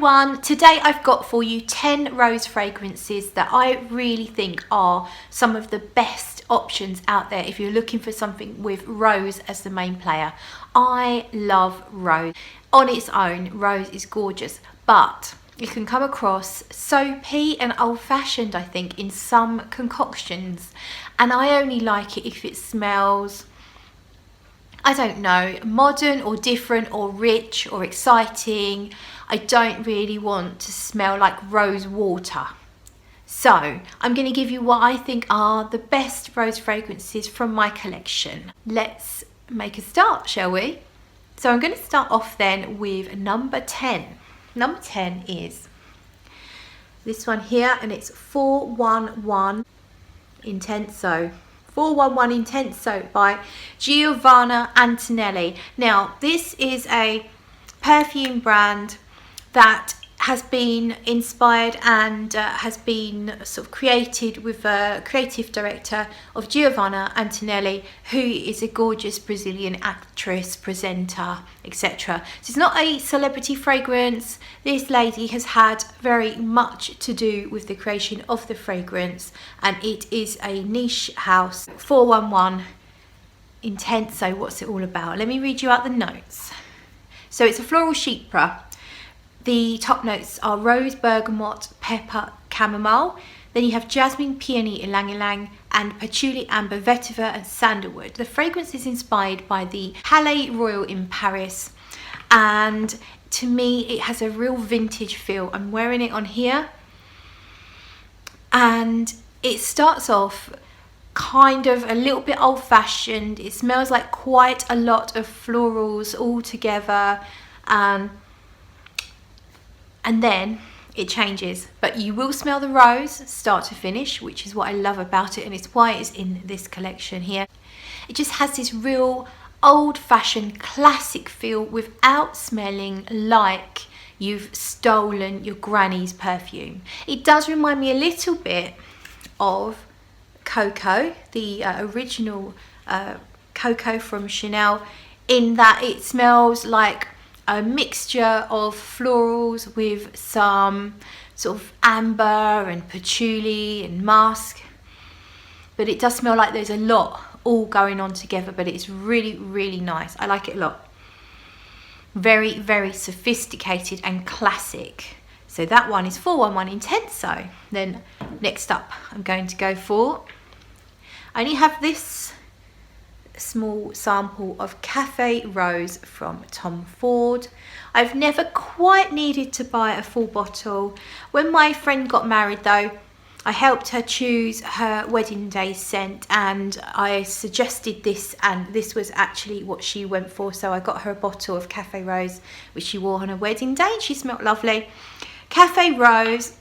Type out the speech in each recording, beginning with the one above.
everyone, today I've got for you 10 rose fragrances that I really think are some of the best options out there if you're looking for something with rose as the main player. I love rose. On its own, rose is gorgeous, but it can come across soapy and old-fashioned, I think, in some concoctions, and I only like it if it smells, I don't know, modern or different or rich or exciting. I don't really want to smell like rose water. So I'm going to give you what I think are the best rose fragrances from my collection. Let's make a start, shall we? So I'm going to start off then with number 10. Number 10 is this one here, and it's 411 Intenso. 411 Intenso by Giovanna Antonelli. Now, this is a perfume brand that has been inspired and has been sort of created with a creative director of Giovanna Antonelli, who is a gorgeous Brazilian actress, presenter, etc. So it's not a celebrity fragrance. This lady has had very much to do with the creation of the fragrance, and it is a niche house. 411 Intenso, what's it all about? Let me read you out the notes. So it's a floral chypre. The top notes are rose, bergamot, pepper, chamomile. Then you have jasmine, peony, ylang ylang, and patchouli, amber, vetiver, and sandalwood. The fragrance is inspired by the Palais Royal in Paris, and to me it has a real vintage feel. I'm wearing it on here, and it starts off kind of a little bit old-fashioned. It smells like quite a lot of florals all together, and then it changes, but you will smell the rose start to finish, which is what I love about it, and it's why it's in this collection here. It just has this real old-fashioned classic feel without smelling like you've stolen your granny's perfume. It does remind me a little bit of Coco, the original Coco from Chanel, in that it smells like a mixture of florals with some sort of amber and patchouli and musk, but it does smell like there's a lot all going on together, but it's really, really nice. I like it a lot. Very, very sophisticated and classic. So that one is 411 Intenso. Then next up I'm going to go for, I only have this small sample of Cafe Rose from Tom Ford. I've never quite needed to buy a full bottle. When my friend got married though, I helped her choose her wedding day scent, and I suggested this, and this was actually what she went for. So I got her a bottle of Cafe Rose, which she wore on her wedding day, and she smelled lovely. Cafe Rose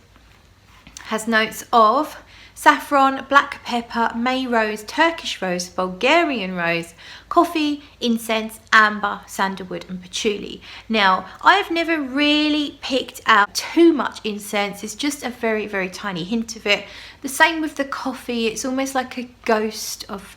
has notes of saffron, black pepper, May rose, Turkish rose, Bulgarian rose, coffee, incense, amber, sandalwood, and patchouli. Now, I've never really picked out too much incense. It's just a very, very tiny hint of it. The same with the coffee. It's almost like a ghost of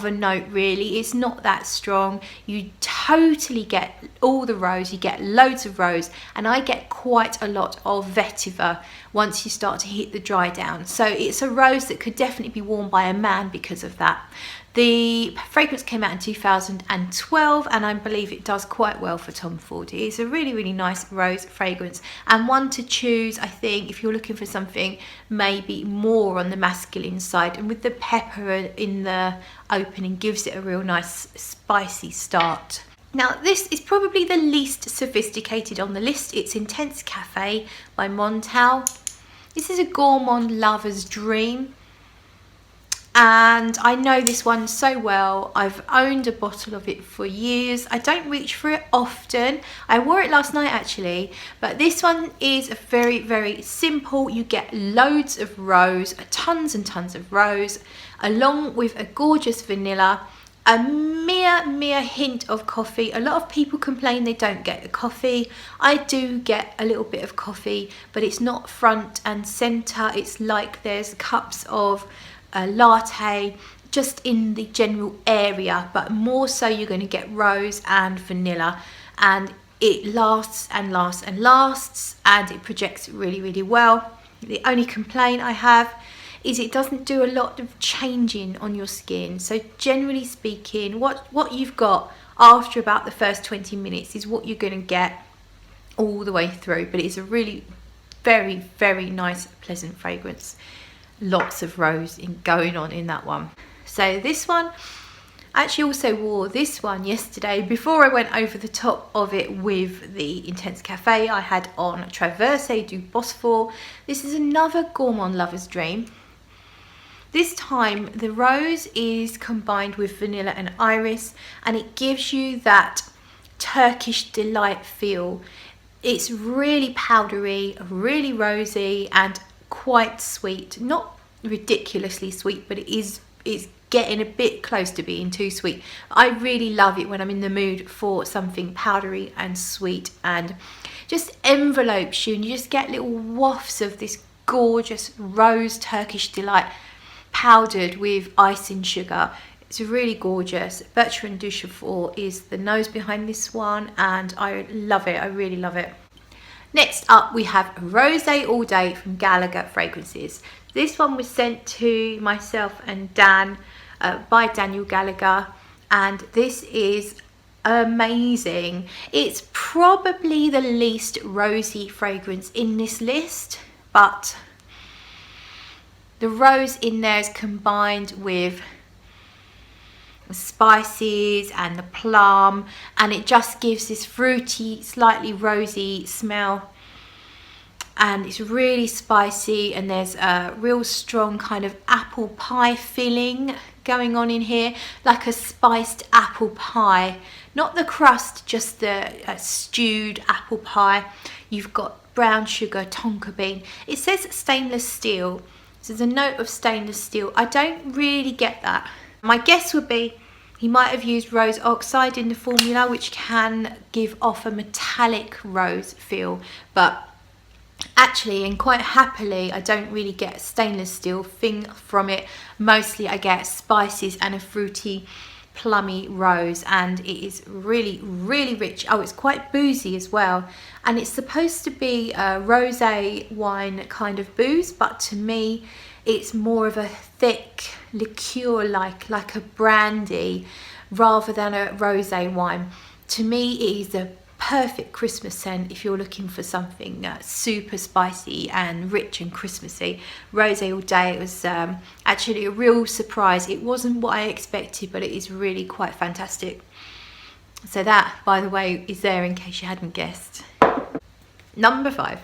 a note, really. It's not that strong. You totally get all the rose, you get loads of rose, and I get quite a lot of vetiver once you start to hit the dry down. So it's a rose that could definitely be worn by a man because of that. The fragrance came out in 2012, and I believe it does quite well for Tom Ford. It is a really, really nice rose fragrance, and one to choose, I think, if you're looking for something maybe more on the masculine side, and with the pepper in the opening gives it a real nice spicy start. Now, this is probably the least sophisticated on the list. It's Intense Cafe by Montale. This is a gourmand lover's dream, and I know this one so well. I've owned a bottle of it for years. I don't reach for it often. I wore it last night actually, but this one is very, very simple. You get loads of rose, tons and tons of rose, along with a gorgeous vanilla, a mere hint of coffee. A lot of people complain they don't get the coffee. I do get a little bit of coffee, but it's not front and center. It's like there's cups of a latte just in the general area, but more so you're going to get rose and vanilla, and it lasts and lasts and lasts, and it projects really, really well. The only complaint I have is it doesn't do a lot of changing on your skin. So generally speaking, what you've got after about the first 20 minutes is what you're going to get all the way through. But it's a really very, very nice, pleasant fragrance. Lots of rose going on in that one. So this one, I actually also wore this one yesterday before I went over the top of it with the Intense Cafe. I had on Traverse du Bosphore. This is another Gourmand Lover's Dream. This time the rose is combined with vanilla and iris, and it gives you that Turkish delight feel. It's really powdery, really rosy, and quite sweet. Not ridiculously sweet, but it's getting a bit close to being too sweet. I really love it when I'm in the mood for something powdery and sweet, and just envelopes you, and you just get little wafts of this gorgeous rose Turkish delight powdered with icing sugar. It's really gorgeous. Bertrand Duchefort is the nose behind this one, and I love it. I really love it. Next up, we have Rosie All Day from Gallagher Fragrances. This one was sent to myself and Dan by Daniel Gallagher, and this is amazing. It's probably the least rosy fragrance in this list, but the rose in there is combined with the spices and the plum, and it just gives this fruity, slightly rosy smell. And it's really spicy, and there's a real strong kind of apple pie filling going on in here, like a spiced apple pie. Not the crust, just the stewed apple pie. You've got brown sugar, tonka bean. It says stainless steel, so there's a note of stainless steel. I don't really get that. My guess would be he might have used rose oxide in the formula, which can give off a metallic rose feel, but actually, and quite happily, I don't really get a stainless steel thing from it. Mostly I get spices and a fruity, plummy rose, and it is really, really rich. Oh, it's quite boozy as well, and it's supposed to be a rosé wine kind of booze, but to me it's more of a thick liqueur, like a brandy, rather than a rosé wine. To me, it is a perfect Christmas scent if you're looking for something super spicy and rich and Christmassy. Rosie All Day, it was actually a real surprise. It wasn't what I expected, but it is really quite fantastic. So that, by the way, is there in case you hadn't guessed. Number 5,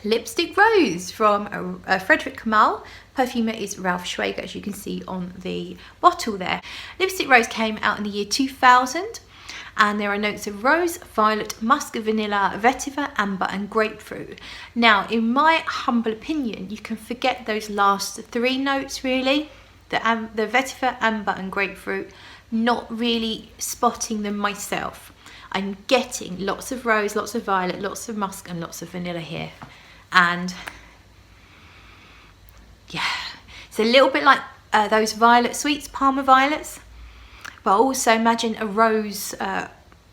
Lipstick Rose from Frederic Malle. Perfumer is Ralph Schwager, as you can see on the bottle there. Lipstick Rose came out in the year 2000. And there are notes of rose, violet, musk, vanilla, vetiver, amber and grapefruit. Now, in my humble opinion, you can forget those last 3 notes really. The vetiver, amber and grapefruit, not really spotting them myself. I'm getting lots of rose, lots of violet, lots of musk and lots of vanilla here. And yeah, it's a little bit like those violet sweets, Parma violets. But also imagine a rose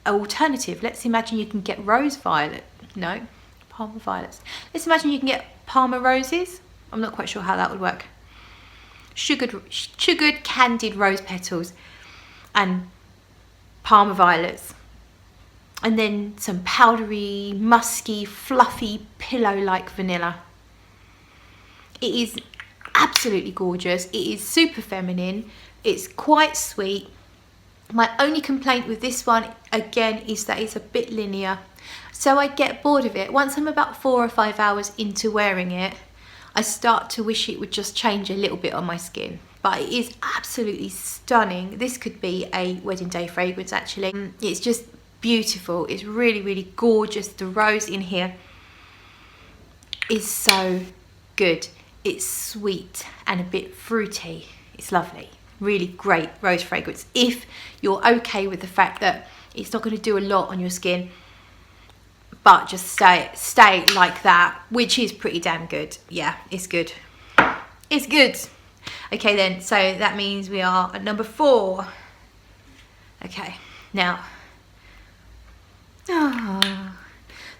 alternative. Let's imagine you can get rose violet. No, Parma violets. Let's imagine you can get Parma roses. I'm not quite sure how that would work. Sugared candied rose petals and Parma violets. And then some powdery, musky, fluffy, pillow-like vanilla. It is absolutely gorgeous. It is super feminine. It's quite sweet. My only complaint with this one, again, is that it's a bit linear. So I get bored of it. Once I'm about 4 or 5 hours into wearing it, I start to wish it would just change a little bit on my skin. But it is absolutely stunning. This could be a wedding day fragrance, actually. It's just beautiful. It's really, really gorgeous. The rose in here is so good. It's sweet and a bit fruity. It's lovely. Really great rose fragrance if you're okay with the fact that it's not going to do a lot on your skin, but just stay like that, which is pretty damn good. Yeah, it's good. It's good. Okay then, so that means we are at number 4. Okay, now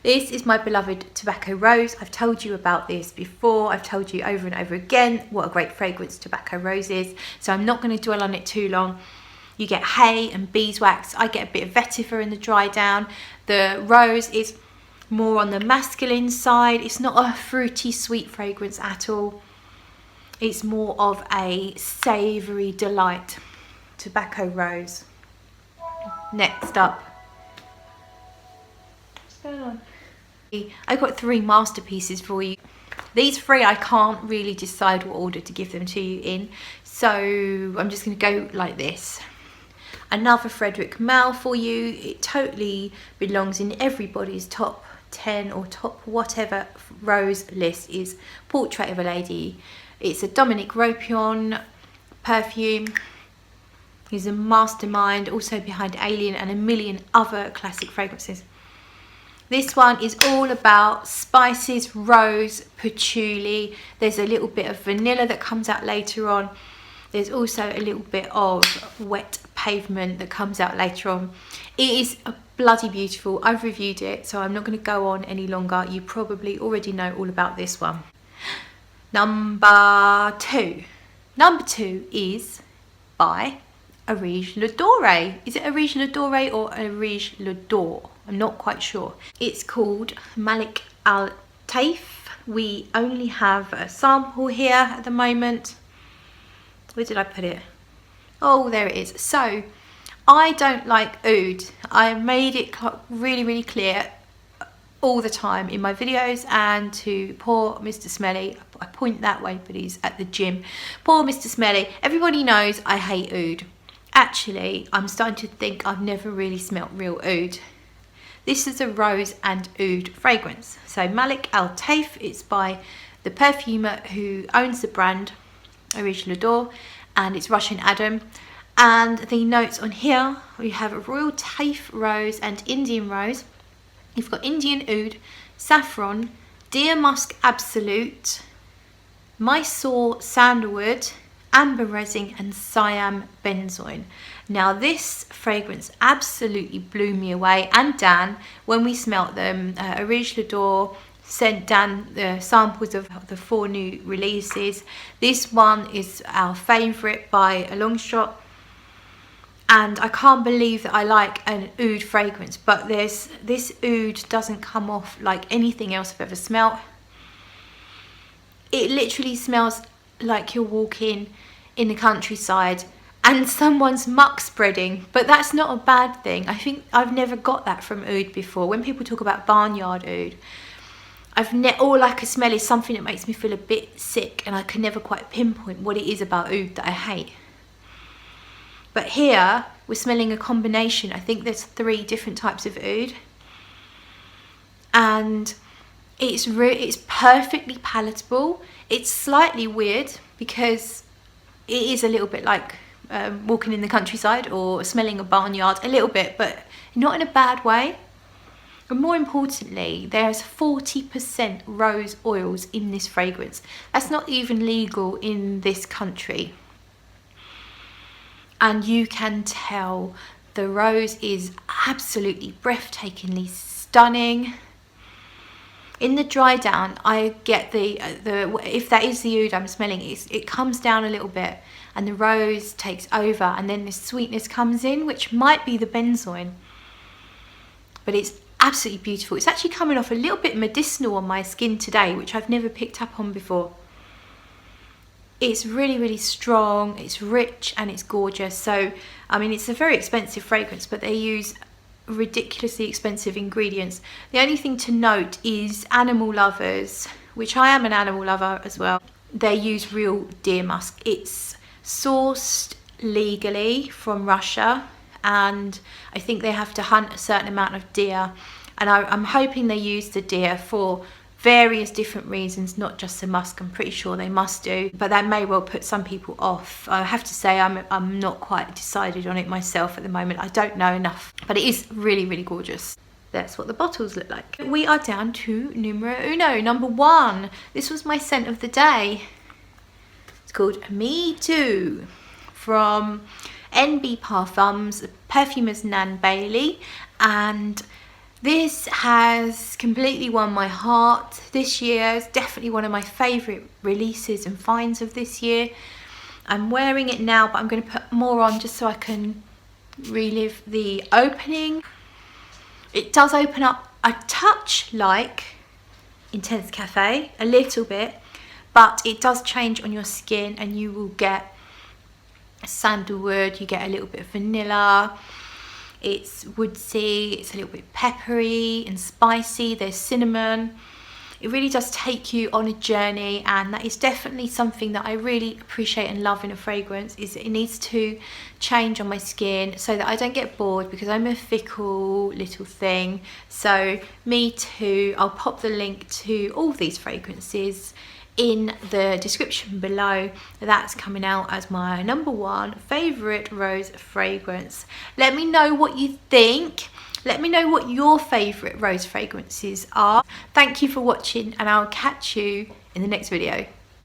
This is my beloved Tobacco Rose. I've told you about this before. I've told you over and over again what a great fragrance Tobacco Rose is. So I'm not going to dwell on it too long. You get hay and beeswax. I get a bit of vetiver in the dry down. The rose is more on the masculine side. It's not a fruity sweet fragrance at all. It's more of a savoury delight. Tobacco Rose. Next up. What's going on? I've got 3 masterpieces for you. These 3 I can't really decide what order to give them to you in. So I'm just going to go like this. Another Frederic Malle for you. It totally belongs in everybody's top 10 or top whatever rose list is Portrait of a Lady. It's a Dominique Ropion perfume. He's a mastermind, also behind Alien and a million other classic fragrances. This one is all about spices, rose, patchouli. There's a little bit of vanilla that comes out later on. There's also a little bit of wet pavement that comes out later on. It is bloody beautiful. I've reviewed it, so I'm not going to go on any longer. You probably already know all about this one. Number 2. Number 2 is by Rosie All. Is it Rosie All or Rosie All? I'm not quite sure. It's called Mallik Al Taif. We only have a sample here at the moment. Where did I put it? Oh, there it is. So, I don't like oud. I made it really clear all the time in my videos, and to poor Mr. Smelly. I point that way, but he's at the gym. Poor Mr. Smelly. Everybody knows I hate oud. Actually, I'm starting to think I've never really smelt real oud. This is a rose and oud fragrance. So Mallik Al Taif, it's by the perfumer who owns the brand, Rosie All, and it's Russian Adam. And the notes on here, we have a royal Taif rose and Indian rose. You've got Indian oud, saffron, deer musk absolute, Mysore sandalwood, amber resin and Siam benzoin. Now this fragrance absolutely blew me away, and Dan, when we smelt them. Rosie All sent Dan the samples of the 4 new releases. This one is our favourite by a long shot, and I can't believe that I like an oud fragrance, but this oud doesn't come off like anything else I've ever smelt. It literally smells like you're walking in the countryside and someone's muck spreading, but that's not a bad thing. I think I've never got that from oud before. When people talk about barnyard oud, all I can smell is something that makes me feel a bit sick, and I can never quite pinpoint what it is about oud that I hate. But here we're smelling a combination. I think there's 3 different types of oud, and it's perfectly palatable. It's slightly weird because it is a little bit like walking in the countryside or smelling a barnyard, a little bit, but not in a bad way. But more importantly, there's 40% rose oils in this fragrance. That's not even legal in this country. And you can tell the rose is absolutely breathtakingly stunning. In the dry down, I get the if that is the oud I'm smelling, it comes down a little bit and the rose takes over, and then the sweetness comes in, which might be the benzoin. But it's absolutely beautiful. It's actually coming off a little bit medicinal on my skin today, which I've never picked up on before. It's really strong, it's rich, and it's gorgeous. So, I mean, it's a very expensive fragrance, but they use ridiculously expensive ingredients. The only thing to note is animal lovers, which I am an animal lover as well, they use real deer musk. It's sourced legally from Russia, and I think they have to hunt a certain amount of deer, and I'm hoping they use the deer for various different reasons, not just the musk. I'm pretty sure they must do, but that may well put some people off. I have to say I'm not quite decided on it myself at the moment. I don't know enough, but it is really gorgeous. That's what the bottles look like. We are down to numero uno, number 1. This was my scent of the day. It's called Me Too from NB Parfums, perfumer's Nan Bailey, and This has completely won my heart this year. It's definitely one of my favourite releases and finds of this year. I'm wearing it now, but I'm going to put more on just so I can relive the opening. It does open up a touch like Intense Cafe, a little bit, but it does change on your skin, and you will get sandalwood, you get a little bit of vanilla. It's woodsy, it's a little bit peppery and spicy, there's cinnamon. It really does take you on a journey, and that is definitely something that I really appreciate and love in a fragrance, is it needs to change on my skin so that I don't get bored, because I'm a fickle little thing. So me too. I'll pop the link to all these fragrances in the description below. That's coming out as my #1 favourite rose fragrance. Let me know what you think. Let me know what your favourite rose fragrances are. Thank you for watching, and I'll catch you in the next video.